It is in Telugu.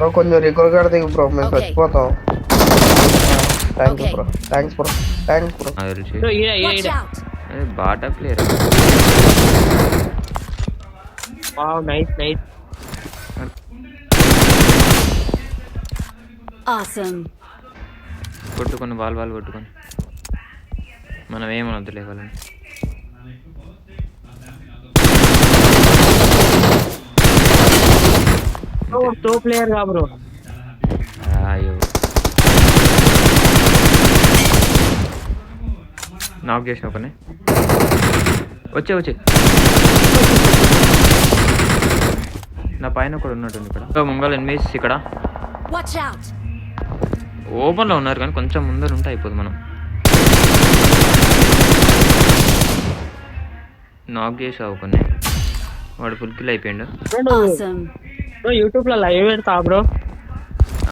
బ్రో కొంచెం రికవర్ కాడ దిగు బ్రో, మేము Okay. చచ్చిపోతాం. Thank you Okay. Bro, thanks bro, thanks bro. నాకు తెలిసి బ్రో ఈడ ఈడ Watch ఈడ out! Bata player. Wow nice nice. Awesome. కొట్టుకొని వాళ్ళు కొట్టుకొని మనం ఏమనొద్దులే వాళ్ళని. టో ప్లేయర్ గా బ్రో. అయ్యో నాక్ చేసిన ఒకనే. వచ్చే నా పైన కూడా ఉన్నట్టుంది ఇక్కడ. ముంగల్ ఎనిమిస్ ఇక్కడ Watch out! ఓపెన్లో ఉన్నారు కానీ కొంచెం ముందర ఉంటే అయిపోదు. మనం నాక్ చేసావు కొన్ని, వాడు ఫుల్ కిల్ అయిపోయిండు. Bro Awesome. యూట్యూబ్ లో లైవ్ పెడతా బ్రో.